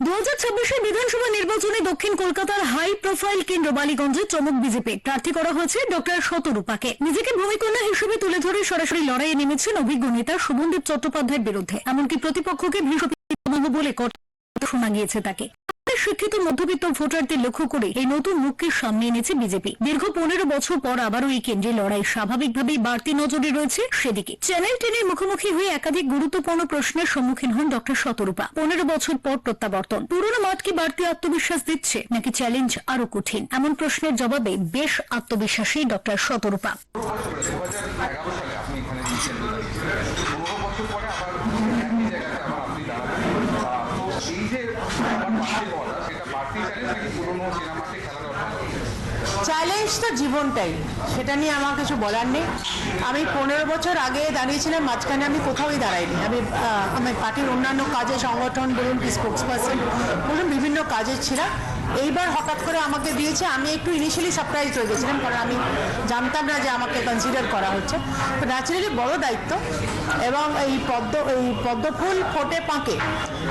2026 বিধানসভা নির্বাচনে দক্ষিণ কলকাতার হাই প্রোফাইল কেন্দ্র বালিগঞ্জে চমক বিজেপি প্রার্থী করা হয়েছে ডক্টর শতরূপাকে। নিজেকে ভূমিকন্যা হিসেবে তুলে ধরে সরাসরি লড়াইয়ে নেমেছেন অভিজ্ঞ নেতা শোভনদেব চট্টোপাধ্যায়ের বিরুদ্ধে। এমনকি প্রতিপক্ষকে ভীষণ বলে কথা শোনা গিয়েছে তাকে। শিক্ষিত মধ্যবিত্ত ভোটারদের লক্ষ্য করে এই নতুন মুখকে সামনে এনেছে বিজেপি। দীর্ঘ 15 বছর পর আবারও এই কেন্দ্রে লড়াই স্বাভাবিকভাবেই বাড়তি নজরে রয়েছে সেদিকে। চ্যানেল 10-এর মুখোমুখি হয়ে একাধিক গুরুত্বপূর্ণ প্রশ্নের সম্মুখীন হন ডক্টর শতরূপা। 15 বছর পর প্রত্যাবর্তন, পুরনো মাঠ কি বাড়তি আত্মবিশ্বাস দিচ্ছে নাকি চ্যালেঞ্জ আরো কঠিন? এমন প্রশ্নের জবাবে বেশ আত্মবিশ্বাসী ডক্টর শতরূপা। চ্যালেঞ্জ তো জীবনটাই, সেটা নিয়ে আমার কিছু বলার নেই। আমি 15 বছর আগে দাঁড়িয়েছিলাম, মাঝখানে আমি কোথাওই দাঁড়াইনি। আমি পার্টির অন্যান্য কাজে, সংগঠন বলুন কি স্পোক্সপারসন বলুন, বিভিন্ন কাজে ছিলাম। এইবার হঠাৎ করে আমাকে দিয়েছে। আমি একটু ইনিশিয়ালি সারপ্রাইজ হয়ে গেছিলাম, কারণ আমি জানতাম না যে আমাকে কনসিডার করা হচ্ছে। তো ন্যাচারালি বড় দায়িত্ব, এবং এই পদ্মফুল ফোটে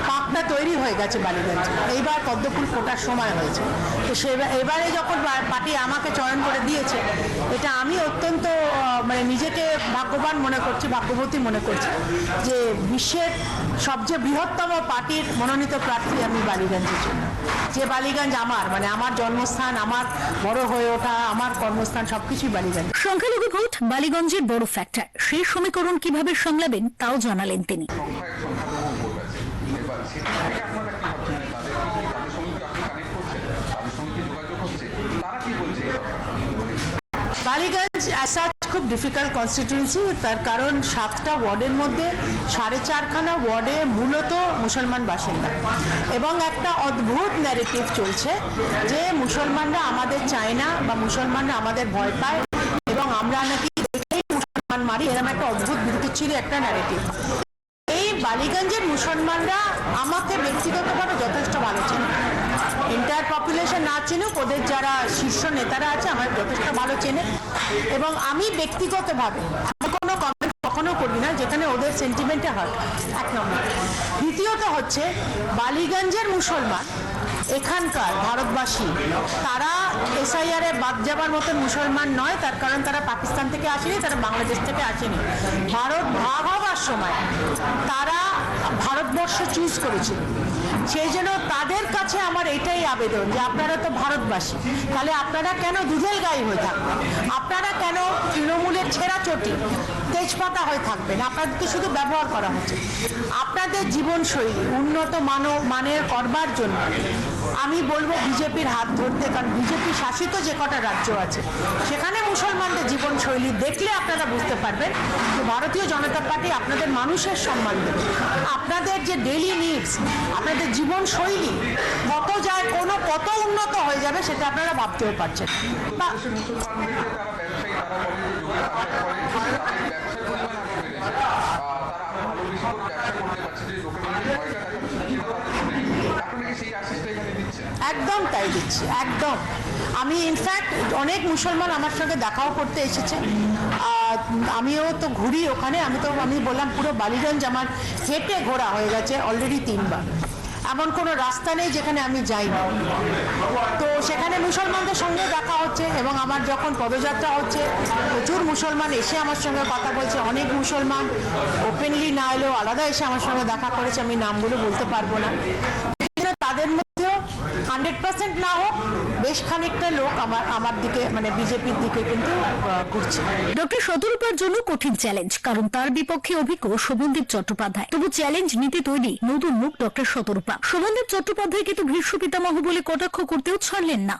পাঁকটা তৈরি হয়ে গেছে বালিগঞ্জে। এইবার পদ্মফুল ফোটার সময় হয়েছে। তো এবারে যখন পার্টি আমাকে চয়ন করে দিয়েছে, এটা আমি অত্যন্ত নিজেকে ভাগ্যবান মনে করছি, ভাগ্যবতী মনে করছি যে বিশ্বের সবচেয়ে বৃহত্তম পার্টির মনোনীত প্রার্থী আমি বালিগঞ্জের জন্য। যে বালিগঞ্জ আমার জন্মস্থান, আমার বড় হয়ে ওঠা, আমার কর্মস্থান, সবকিছুই বালিগঞ্জ। সংখ্যালঘু ভোট বালিগঞ্জের বড় ফ্যাক্টর। সেই সমীকরণ কিভাবে সামলাবেন তাও জানালেন তিনি। বালিগঞ্জ খুব ডিফিকাল্ট কনস্টিটিউয়েন্সি, তার কারণ 7টা ওয়ার্ডের মধ্যে 4.5খানা ওয়ার্ডে মূলত মুসলমান বাসিন্দা, এবং একটা অদ্ভুত ন্যারেটিভ চলছে যে মুসলমানরা আমাদের চায় না বা মুসলমানরা আমাদের ভয় পায়, এবং আমরা নাকি দেখলেই মুসলমান মারি, এরকম একটা অদ্ভুত বিরুদ্ধ একটা ন্যারেটিভ। এই বালিগঞ্জের মুসলমানরা আমাকে ব্যক্তিগতভাবে যথেষ্ট ভালো চেনে। এন্টায়ার পপুলেশন না চেনুক, ওদের যারা শীর্ষ নেতারা আছে আমার যথেষ্ট ভালো চেনে, এবং আমি ব্যক্তিগতভাবে কোনো কমেন্ট কখনো করি না যেখানে ওদের সেন্টিমেন্টে হয়। 1 নম্বর। দ্বিতীয়ত হচ্ছে বালিগঞ্জের মুসলমান, এখানকার ভারতবাসী, তারা SIR এ বাদ যাবার মতন মুসলমান নয়। তার কারণ তারা পাকিস্তান থেকে আসেনি, তারা বাংলাদেশ থেকে আসেনি। ভারত ভাগ হওয়ার সময় তারা ভারতবর্ষ চুজ করেছিল। সেই জন্য তাদের কাছে আমার এটাই আবেদন যে আপনারা তো ভারতবাসী, তাহলে আপনারা কেন দুধেল গাই হয়ে থাকবেন? আপনারা কেন তৃণমূলের ছেঁড়া চটি তেজপাতা হয়ে থাকবেন? আপনাদেরকে শুধু ব্যবহার করা হচ্ছে। আপনাদের জীবনশৈলী উন্নত মানের করবার জন্য আমি বলবো বিজেপির হাত ধরতে, কারণ বিজেপি শাসিত যে কটা রাজ্য আছে সেখানে মুসলমানদের জীবনশৈলী দেখলে আপনারা বুঝতে পারবেন যে ভারতীয় জনতা পার্টি আপনাদের মানুষের সম্মান দেবে। আপনাদের যে ডেইলি নিডস, আপনাদের জীবনশৈলী কত উন্নত হয়ে যাবে সেটা আপনারা ভাবতেও পারছেন। একদম তাই দিচ্ছি, একদম। আমি ইনফ্যাক্ট অনেক মুসলমান আমার সঙ্গে দেখাও করতে এসেছে। আমিও তো ঘুরি ওখানে। আমি বললাম পুরো বালিগঞ্জ আমার হেঁটে ঘোরা হয়ে গেছে অলরেডি 3বার। এমন কোনো রাস্তা নেই যেখানে আমি যাই না। তো সেখানে মুসলমানদের সঙ্গে দেখা হচ্ছে, এবং আমার যখন পদযাত্রা হচ্ছে প্রচুর মুসলমান এসে আমার সঙ্গে কথা বলছে। অনেক মুসলমান ওপেনলি না এলেও আলাদা এসে আমার সঙ্গে দেখা করেছে, আমি নামগুলো বলতে পারবো না। তাদের মধ্যেও 100% না হোক, বেশ খানিকটা লোক আমার দিকে, বিজেপির দিকে কিন্তু ঘুরছে। ডক্টর শতরূপার জন্য কঠিন চ্যালেঞ্জ, কারণ তার বিপক্ষে অভিজ্ঞ শোভনদেব চট্টোপাধ্যায়। তবু চ্যালেঞ্জ নিতে তৈরি নতুন মুখ ডক্টর শতরূপা। শোভনদেব চট্টোপাধ্যায়কে তো ভীষ্ম পিতামহ বলে কটাক্ষ করতেও ছাড়লেন না।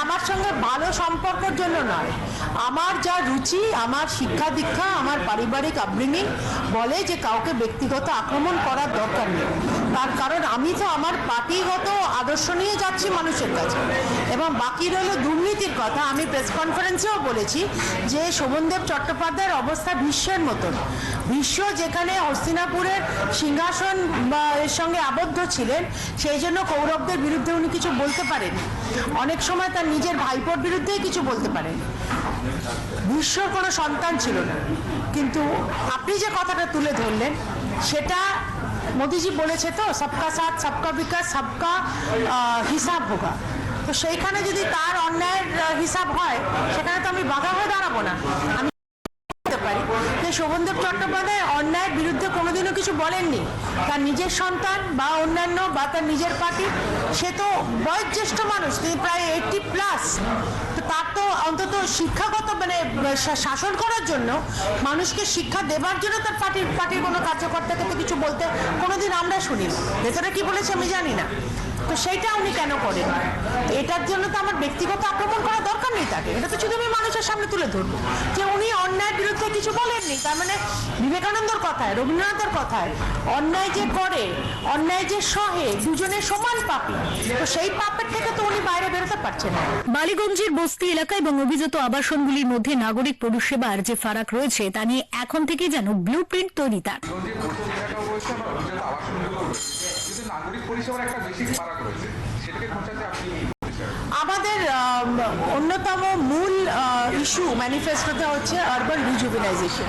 আমার সঙ্গে ভালো সম্পর্কের জন্য নয়, আমার যা রুচি, আমার শিক্ষা দীক্ষা, আমার পারিবারিক আপব্রিঙ্গিং বলে যে কাউকে ব্যক্তিগত আক্রমণ করার দরকার নেই। তার কারণ আমি তো আমার পার্টিগত আদর্শ নিয়ে যাচ্ছি মানুষের কাছে, এবং বাকি রইল দুর্নীতির কথা। আমি প্রেস কনফারেন্সেও বলেছি যে শোভনদেব চট্টোপাধ্যায়ের অবস্থা ভীষ্মের মতন। ভীষ্ম যেখানে হস্তিনাপুরের সিংহাসন বা এর সঙ্গে আবদ্ধ ছিলেন, সেই জন্য কৌরবদের বিরুদ্ধে উনি কিছু বলতে পারেন, অনেক সময় তার নিজের ভাইপোর বিরুদ্ধেই কিছু বলতে পারেন। ভীষ্মর কোনো সন্তান ছিল না, কিন্তু আপনি যে কথাটা তুলে ধরলেন সেটা মোদিজি বলেছে তো, সবকা সাথ সবকা বিকাশ সবকা হিসাব হোগা। তো সেইখানে যদি তার অন্যায়ের হিসাব হয়, সেখানে তো আমি বাধা হয়ে দাঁড়াবো না। আমি বলতে পারি যে শোভনদেব চট্টোপাধ্যায় অন্যায়ের বিরুদ্ধে কোনোদিনও কিছু বলেননি। তার নিজের সন্তান বা অন্যান্য বা তার নিজের পার্টি, সে তো বয়োজ্যেষ্ঠ মানুষ, তিনি প্রায় 80+। তো তার তো অন্তত শিক্ষাগত মানে শাসন করার জন্য, মানুষকে শিক্ষা দেবার জন্য তার পার্টির কোনো কার্যকর্তাকে তো কিছু বলতে কোনোদিন আমরা শুনি। ভেতরে কি বলেছে আমি জানি না। তো সেইটা উনি কেন করেন? এটার জন্য তো আমার ব্যক্তিগত আক্রমণ করার দরকার নেই তাকে। এটা তো শুধু আমি মানুষের সামনে তুলে ধরবো যে উনি অন্যায়ের বিরুদ্ধে কিছু বলেননি। তার মানে বিবেকানন্দর কথায়, রবীন্দ্রনাথের কথায়, অন্যায় যে করে, অন্যায় যে সহে, দুজনে সমান পাপী। তো সেই পাপের থেকে তো উনি বাইরে বেরোতে পারছেন না। বালিগঞ্জের বস্তি এলাকা এবং অভিজাত আবাসনগুলির মধ্যে নাগরিক পরিষেবার যে ফারাক রয়েছে তা নিয়ে এখন থেকেই যেন ব্লু প্রিন্ট তৈরি তার। নাগরিক পরিষেবার একটা বেসিক ফারাক রয়েছে, সেটাকে খোঁচাতে আপনি আমাদের অন্যতম মূল ইস্যু ম্যানিফেস্টোতে হচ্ছে আরবান রিজুভিনাইজেশন।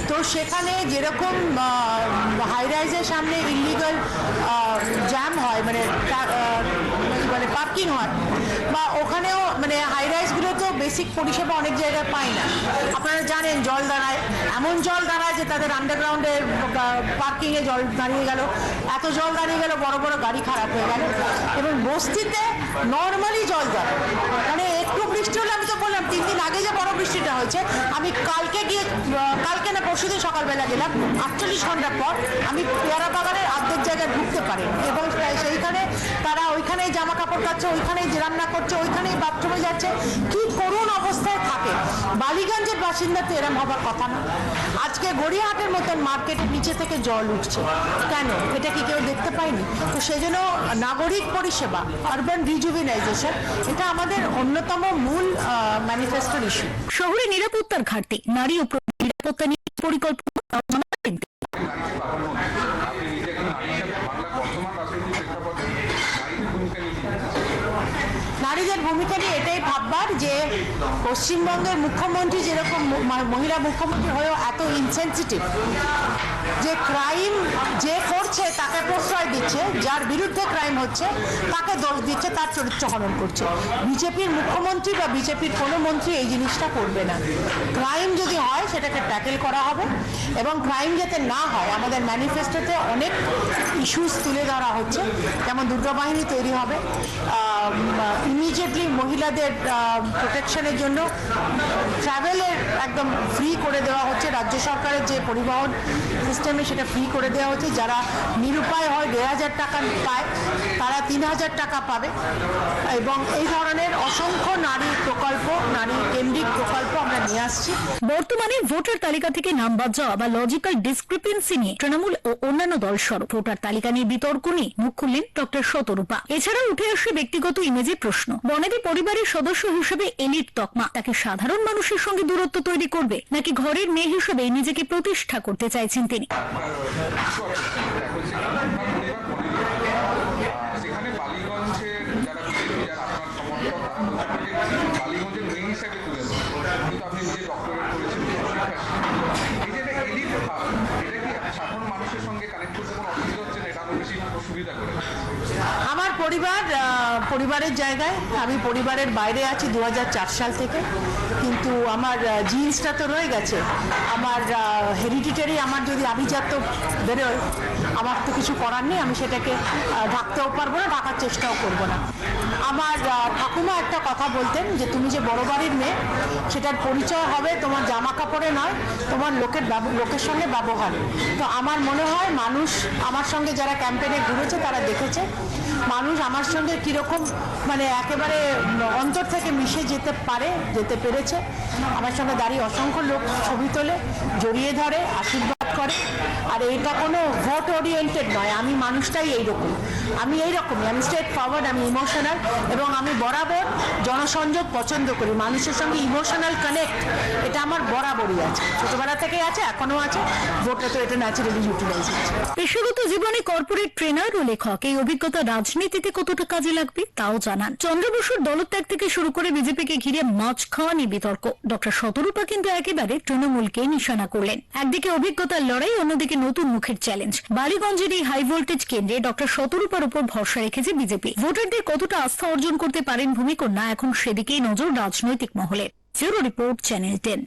তো সেখানে যেরকম হাই রাইজের সামনে ইলিগাল জ্যাম হয়, মানে পার্কিং হয়, বা ওখানেও মানে হাই রাইজগুলোতেও বেসিক পরিষেবা অনেক জায়গায় পায় না। আপনারা জানেন জল দাঁড়ায়, এমন জল দাঁড়ায় যে তাদের আন্ডারগ্রাউন্ডের পার্কিংয়ে জল দাঁড়িয়ে গেল, এত জল দাঁড়িয়ে গেল বড় বড় গাড়ি খারাপ হয়ে গেল। এবং বস্তিতে নর্মালি জল দাঁড়ায়, মানে একটু বৃষ্টি হলে, আমি তো বললাম 3 দিন আগে যে বড় বৃষ্টিটা হয়েছে, আমি কালকে না পরশুদিন সকালবেলা গেলাম, 48 ঘন্টা পর আমি পেয়ারা বাগানের অর্ধেক জায়গায় ঢুকতে পারি। এবং সেইখানে তারা ওইখানেই জামা কাপড় কাচ্ছে, ওইখানেই রান্না করছে, ওইখানেই বাথরুমে যাচ্ছে, কি করুণ অবস্থায় থাকে। বালিগঞ্জের বাসিন্দা তো এরম হবার কথা না। আজকে গড়িয়াহাটের মতন মার্কেটের নিচে থেকে জল উঠছে কেন? এটা কি কেউ দেখতে পায়নি? তো সেই জন্য নাগরিক পরিষেবা, আরবান রিজুভিনাইজেশন, এটা আমাদের অন্যতম মূল ম্যানিফেস্টোর ইস্যু। শহরে নিরাপত্তার ঘাটতি, নারী ও নিরাপত্তা নিয়ে পরিকল্পনা আপনি নিজে একজন নারী হিসাবে বাংলার বর্তমান রাজনৈতিক প্রেক্ষাপটে নারীদের ভূমিকা নিয়ে নারীদের ভূমিকা নিয়ে এটাই ভাববার যে পশ্চিমবঙ্গের মুখ্যমন্ত্রী যেরকম মহিলা মুখ্যমন্ত্রী হয়েও এত ইনসেনসিটিভ, যে ক্রাইম যে করছে তাকে প্রশ্রয় দিচ্ছে, যার বিরুদ্ধে ক্রাইম হচ্ছে তাকে দোষ দিচ্ছে, তার চরিত্র হনন করছে। বিজেপির মুখ্যমন্ত্রী বা বিজেপির কোনো মন্ত্রী এই জিনিসটা করবে না। ক্রাইম যদি হয় সেটাকে ট্যাকেল করা হবে, এবং ক্রাইম যাতে না হয়, আমাদের ম্যানিফেস্টোতে অনেক ইস্যুস তুলে ধরা হচ্ছে। যেমন দুর্গা বাহিনী তৈরি হবে, ইমিডিয়েটলি মহিলাদের প্রোটেকশনের জন্য ট্রাভেলের একদম ফ্রি করে দেওয়া হচ্ছে। রাজ্য সরকারের যে পরিবহন সিস্টেমে সেটা ফ্রি করে দেওয়া হচ্ছে। যারা নিরুপায় হয় 1,500 টাকা পায়, তারা 3,000 টাকা পাবে। এবং এই ধরনের অসংখ্য নারী প্রকল্প, নারী কেন্দ্রিক প্রকল্প আমরা নিয়ে আসছি। বর্তমানে ভোটার তালিকা থেকে নাম বাদ যাওয়া বা লজিক্যাল ডিসক্রিপেন্সি নিয়ে তৃণমূল ও অন্যান্য দল সরব। ভোটার তালিকা নিয়ে বিতর্ক নিয়ে মুখ খুললেন ডক্টর শতরূপা। এছাড়াও উঠে আসে ব্যক্তিগত ইমেজে প্রশ্ন। বনেদি পরিবারের সদস্য হিসেবে এলিট তকমা তাকে সাধারণ মানুষের সঙ্গে দূরত্ব তৈরি করবে, নাকি ঘরের মেয়ে হিসেবে নিজেকে প্রতিষ্ঠা করতে চাইছেন তিনি? সেখানে বালিগঞ্জের যারা বিজেপি, যারা আপনার সমর্থক, বালিগঞ্জের মেয়ে হিসাবে তুলে ধরে, কিন্তু আপনি নিজে ডক্টরেট করেছেন, এই যে এলিট ভাব, এটা কি সাধারণ মানুষের সঙ্গে কানেক্ট করতে কোনো অসুবিধা হচ্ছে না? এটা আরো বেশি সুবিধা করে। আমার পরিবারের জায়গায়, আমি পরিবারের বাইরে আছি 2004 সাল থেকে, কিন্তু আমার জিন্সটা তো রয়ে গেছে। আমার হেরিডিটারি, আমার যদি আভিজাত্য বেরোয়, আমার তো কিছু করার নেই। আমি সেটাকে ঢাকতেও পারবো না, ঢাকার চেষ্টাও করব না। আমার ঠাকুমা একটা কথা বলতেন যে তুমি যে বড় বাড়ির মেয়ে, সেটার পরিচয় হবে তোমার জামা কাপড়ে নয়, তোমার লোকের সঙ্গে ব্যবহারে। তো আমার মনে হয় মানুষ আমার সঙ্গে যারা ক্যাম্পেইনে ঘুরেছে তারা দেখেছে মানুষ আমার সঙ্গে কীরকম মানে একেবারে অন্তর থেকে মিশে যেতে পেরেছে। আমার সঙ্গে দাঁড়িয়ে অসংখ্য লোক ছবি তোলে, জড়িয়ে ধরে, আশীর্বাদ করে। আর এটা কোনো ভোট ওরিয়েন্টেড নয়, আমি মানুষটাই এইরকম, আমি এইরকমই, আমি স্ট্রেট ফরওয়ার্ড, আমি ইমোশনাল, এবং আমি বরাবর জনসংযোগ পছন্দ করি, মানুষের সঙ্গে ইমোশনাল কানেক্ট, এটা আমার বরাবরই আছে, ছোটবেলা থেকেই আছে, এখনো আছে, ভোটে তো এটা ন্যাচারালি ইউটিলাইজ হচ্ছে। পেশাগত জীবনে কর্পোরেট ট্রেনার ও লেখক, এই অভিজ্ঞতা রাজনীতিতে কতটা কাজে লাগবে তাও জানান। চন্দ্র বসুর দলত্যাগ থেকে শুরু করে বিজেপিকে ঘিরে মাঝখানি বিতর্ক, ডক্টর শতরূপা কিন্তু একেবারে তৃণমূলকে নিশানা করলেন। একদিকে অভিজ্ঞতার লড়াই, অন্যদিকে নতুন মুখের চ্যালেঞ্জ। বালিগঞ্জের এই হাই ভোল্টেজ কেন্দ্রে ডক্টর শতরূপার উপর ভরসা রেখেছে বিজেপি। ভোটারদের কতটা আস্থা অর্জন করতে পারেন ভূমিকন্যা, এখন সেদিকেই নজর রাজনৈতিক মহলে। Bureau report, channel 10।